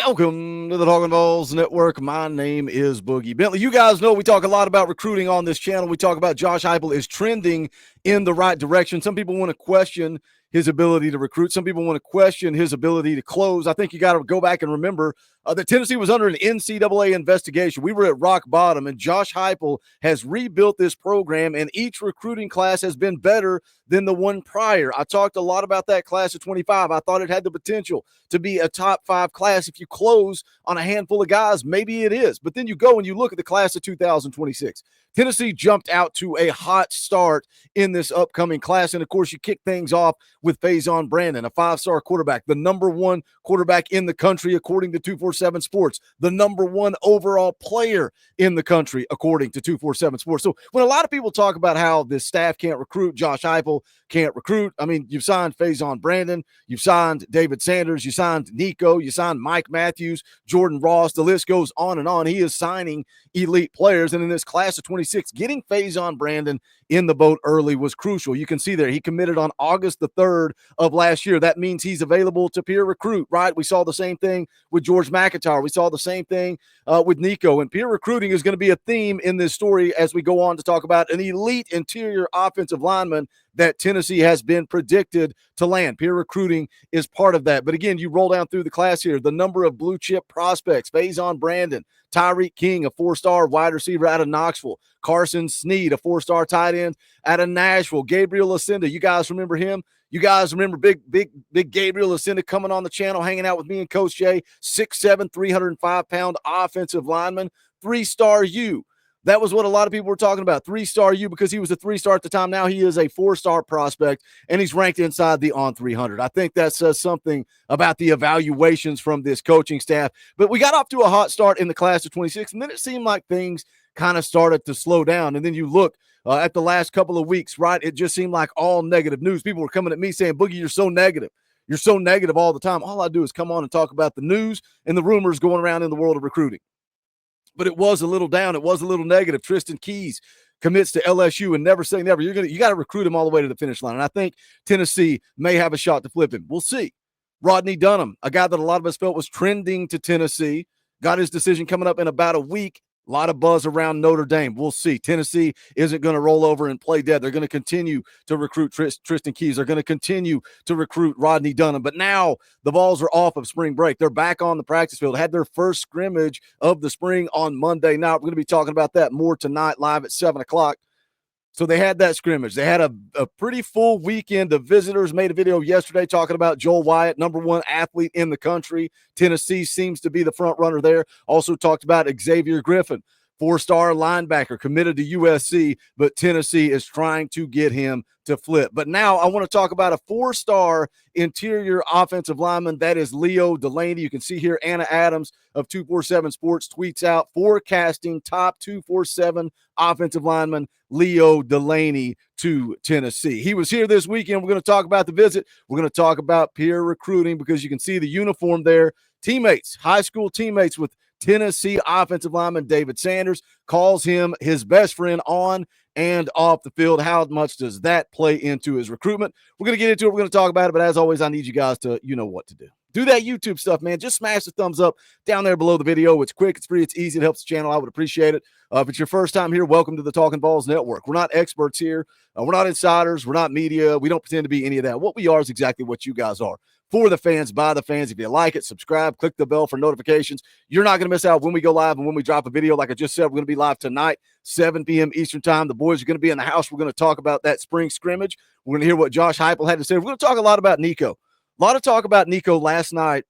Welcome to the Talkin VAWLS Network. My name is Boogie Bentley. You guys know we talk a lot about recruiting on this channel. We talk about Josh Heupel is trending in the right direction. Some people want to question his ability to recruit. Some people want to question his ability to close. I think you got to go back and remember that Tennessee was under an NCAA investigation. We were at rock bottom, and Josh Heupel has rebuilt this program, and each recruiting class has been better than the one prior. I talked a lot about that class of 25. I thought it had the potential to be a top 5 class. If you close on a handful of guys, maybe it is. But then you go and you look at the class of 2026. Tennessee jumped out to a hot start in this upcoming class. And, of course, you kick things off with Faison Brandon, a 5-star quarterback, the #1 quarterback in the country, according to 247 Sports, the #1 overall player in the country, according to 247 Sports. So when a lot of people talk about how this staff can't recruit, Josh Heupel can't recruit, I mean, you've signed Faison Brandon, you've signed David Sanders, you signed Nico, you signed Mike Matthews, Jordan Ross, the list goes on and on. He is signing elite players, and in this class of 26, getting Faison Brandon in the boat early was crucial. You can see there, he committed on August the 3rd of last year. That means he's available to peer recruit, right? We saw the same thing with George McIntyre. We saw the same thing with Nico, and peer recruiting is going to be a theme in this story as we go on to talk about an elite interior offensive lineman that Tennessee has been predicted to land. Peer recruiting is part of that. But again, you roll down through the class here, the number of blue chip prospects: Faison Brandon, Tyreek King, a 4-star wide receiver out of Knoxville, Carson Sneed, a 4-star tight end out of Nashville, Gabriel Ascenda. You guys remember him? You guys remember big Gabriel Ascenda coming on the channel, hanging out with me and Coach Jay, 6'7", 305-pound offensive lineman, 3-star U. That was what a lot of people were talking about, 3-star U, because he was a 3-star at the time. Now he is a 4-star prospect, and he's ranked inside the on 300. I think that says something about the evaluations from this coaching staff. But we got off to a hot start in the class of 26, and then it seemed like things kind of started to slow down. And then you look at the last couple of weeks, right? It just seemed like all negative news. People were coming at me saying, Boogie, you're so negative. You're so negative all the time. All I do is come on and talk about the news and the rumors going around in the world of recruiting. But it was a little down. It was a little negative. Tristan Keys commits to LSU, and never say never. You got to recruit him all the way to the finish line. And I think Tennessee may have a shot to flip him. We'll see. Rodney Dunham, a guy that a lot of us felt was trending to Tennessee, got his decision coming up in about a week. A lot of buzz around Notre Dame. We'll see. Tennessee isn't going to roll over and play dead. They're going to continue to recruit Tristan Keys. They're going to continue to recruit Rodney Dunham. But now the Vols are off of spring break. They're back on the practice field. Had their first scrimmage of the spring on Monday night. We're going to be talking about that more tonight live at 7 o'clock. So they had that scrimmage. They had a pretty full weekend of visitors. Made a video yesterday talking about Joel Wyatt, #1 athlete in the country. Tennessee seems to be the front runner there. Also talked about Xavier Griffin, 4-star linebacker, committed to USC, but Tennessee is trying to get him to flip. But now I want to talk about a 4-star interior offensive lineman. That is Leo Delaney. You can see here Anna Adams of 247 Sports tweets out forecasting top 247 offensive lineman Leo Delaney to Tennessee. He was here this weekend. We're going to talk about the visit. We're going to talk about peer recruiting because you can see the uniform there. Teammates, high school teammates with Tennessee offensive lineman David Sanders, calls him his best friend on and off the field. How much does that play into his recruitment? We're going to get into it. We're going to talk about it. But as always, I need you guys to, you know what to do. Do that YouTube stuff, man. Just smash the thumbs up down there below the video. It's quick, it's free, it's easy. It helps the channel. I would appreciate it. If it's your first time here, welcome to the Talkin VAWLS Network. We're not experts here. We're not insiders. We're not media. We don't pretend to be any of that. What we are is exactly what you guys are. For the fans, by the fans. If you like it, subscribe, click the bell for notifications. You're not going to miss out when we go live and when we drop a video. Like I just said, we're going to be live tonight, 7 p.m. Eastern time. The boys are going to be in the house. We're going to talk about that spring scrimmage. We're going to hear what Josh Heupel had to say. We're going to talk a lot about Nico. A lot of talk about Nico last night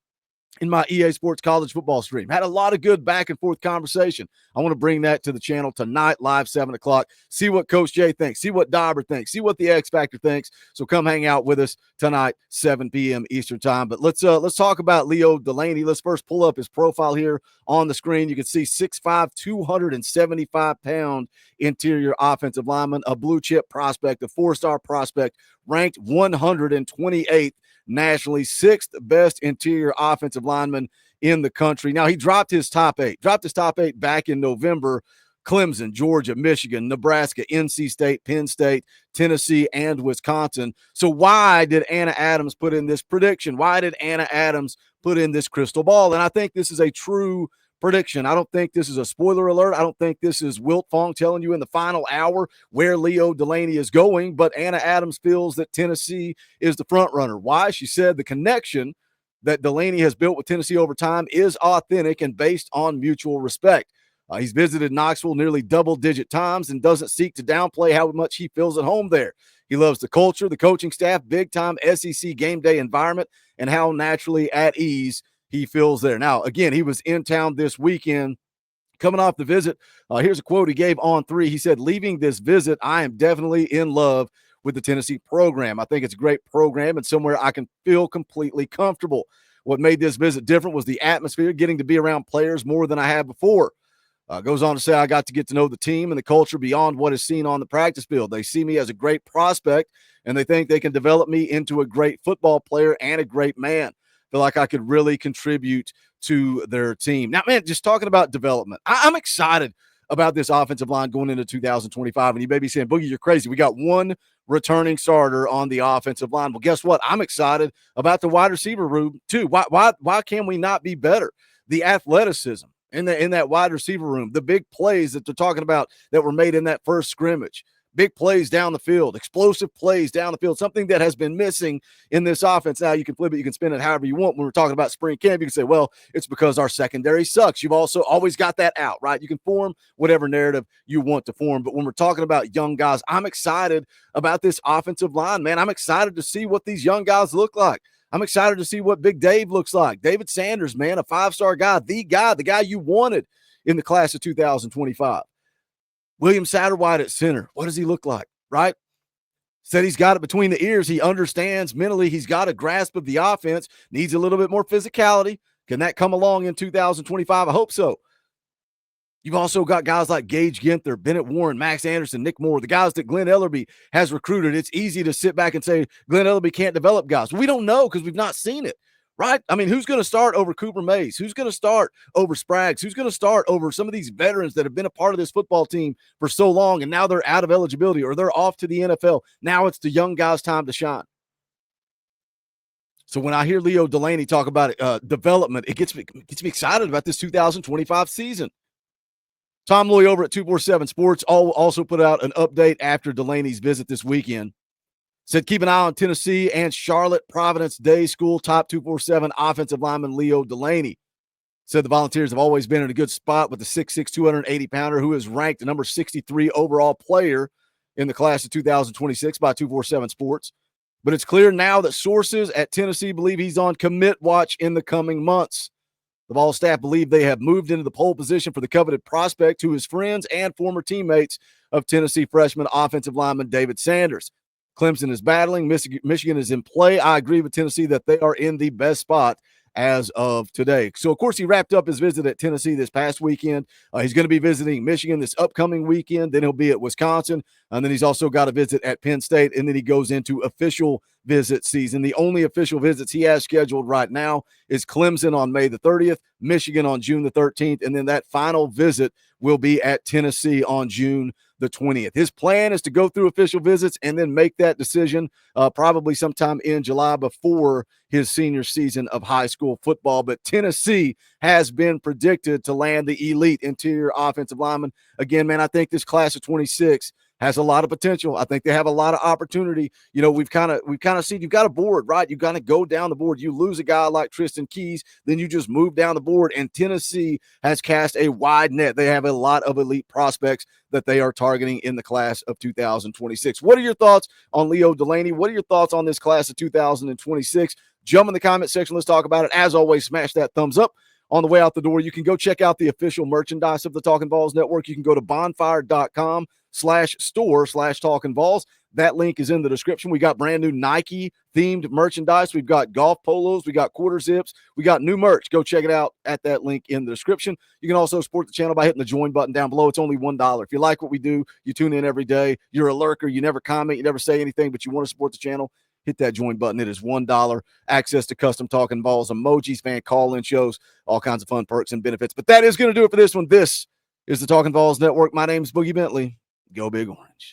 in my EA Sports college football stream. Had a lot of good back and forth conversation. I want to bring that to the channel tonight, live 7 o'clock. See what Coach Jay thinks. See what Dauber thinks. See what the X Factor thinks. So come hang out with us tonight, 7 p.m. Eastern time. But let's talk about Leo Delaney. Let's first pull up his profile here on the screen. You can see 6'5", 275-pound interior offensive lineman, a blue chip prospect, a 4-star prospect, ranked 128th nationally, 6th best interior offensive lineman in the country. Now, he dropped his top 8 back in November. Clemson, Georgia, Michigan, Nebraska, NC State, Penn State, Tennessee, and Wisconsin. So why did Anna Adams put in this prediction? Why did Anna Adams put in this crystal ball? And I think this is a true prediction. I don't think this is a spoiler alert. I don't think this is Wilt Fong telling you in the final hour where Leo Delaney is going, but Anna Adams feels that Tennessee is the front runner. Why? She said the connection that Delaney has built with Tennessee over time is authentic and based on mutual respect. He's visited Knoxville nearly double-digit times and doesn't seek to downplay how much he feels at home there. He loves the culture, the coaching staff, big-time SEC game day environment, and how naturally at ease he feels there. Now, again, he was in town this weekend. Coming off the visit, here's a quote he gave on 3. He said, "Leaving this visit, I am definitely in love with the Tennessee program. I think it's a great program and somewhere I can feel completely comfortable. What made this visit different was the atmosphere, getting to be around players more than I had before." Goes on to say, "I got to get to know the team and the culture beyond what is seen on the practice field. They see me as a great prospect, and they think they can develop me into a great football player and a great man. Feel like I could really contribute to their team." Now, man, just talking about development, I'm excited about this offensive line going into 2025. And you may be saying, "Boogie, you're crazy. We got one returning starter on the offensive line." Well, guess what? I'm excited about the wide receiver room too. Why can we not be better? The athleticism in that wide receiver room, the big plays that they're talking about that were made in that first scrimmage, big plays down the field, explosive plays down the field, something that has been missing in this offense. Now, you can flip it, you can spin it however you want. When we're talking about spring camp, you can say, well, it's because our secondary sucks. You've also always got that out, right? You can form whatever narrative you want to form. But when we're talking about young guys, I'm excited about this offensive line, man. I'm excited to see what these young guys look like. I'm excited to see what Big Dave looks like. David Sanders, man, a 5-star guy, the guy you wanted in the class of 2025. William Satterwhite at center. What does he look like, right? Said he's got it between the ears. He understands mentally. He's got a grasp of the offense. Needs a little bit more physicality. Can that come along in 2025? I hope so. You've also got guys like Gage Ginther, Bennett Warren, Max Anderson, Nick Moore, the guys that Glenn Ellerby has recruited. It's easy to sit back and say Glenn Ellerby can't develop guys. We don't know because we've not seen it, right? I mean, who's going to start over Cooper Mays? Who's going to start over Spraggs? Who's going to start over some of these veterans that have been a part of this football team for so long and now they're out of eligibility or they're off to the NFL? Now it's the young guys' time to shine. So when I hear Leo Delaney talk about development, it gets me excited about this 2025 season. Tom Loy over at 247 Sports also put out an update after Delaney's visit this weekend. Said keep an eye on Tennessee and Charlotte Providence Day School top 247 offensive lineman Leo Delaney. Said the Volunteers have always been in a good spot with the 6'6", 280-pounder who is ranked the number 63 overall player in the class of 2026 by 247 Sports. But it's clear now that sources at Tennessee believe he's on commit watch in the coming months. The Vols staff believe they have moved into the pole position for the coveted prospect who is friends and former teammates of Tennessee freshman offensive lineman David Sanders. Clemson is battling. Michigan is in play. I agree with Tennessee that they are in the best spot as of today. So, of course, he wrapped up his visit at Tennessee this past weekend. He's going to be visiting Michigan this upcoming weekend. Then he'll be at Wisconsin. And then he's also got a visit at Penn State. And then he goes into official visit season. The only official visits he has scheduled right now is Clemson on May the 30th, Michigan on June the 13th. And then that final visit will be at Tennessee on June the 20th. His plan is to go through official visits and then make that decision probably sometime in July before his senior season of high school football. But Tennessee has been predicted to land the elite interior offensive lineman. Again, man, I think this class of 26 has a lot of potential. I think they have a lot of opportunity. You know, we've kind of seen you've got a board, right? You kind of go down the board. You lose a guy like Tristan Keys, then you just move down the board. And Tennessee has cast a wide net. They have a lot of elite prospects that they are targeting in the class of 2026. What are your thoughts on Leo Delaney? What are your thoughts on this class of 2026? Jump in the comment section. Let's talk about it. As always, smash that thumbs up. On the way out the door, you can go check out the official merchandise of the Talkin VAWLS Network. You can go to bonfire.com/store/Talkin VAWLS. That link is in the description. We got brand new Nike themed merchandise. We've got golf polos. We got quarter zips. We got new merch. Go check it out at that link in the description. You can also support the channel by hitting the join button down below. It's only $1. If you like what we do, you tune in every day. You're a lurker. You never comment. You never say anything, but you want to support the channel. Hit that join button. It is $1. Access to custom Talkin VAWLS emojis, fan call-in shows, all kinds of fun perks and benefits. But that is going to do it for this one. This is the Talkin VAWLS Network. My name's Boogie Bentley. Go Big Orange.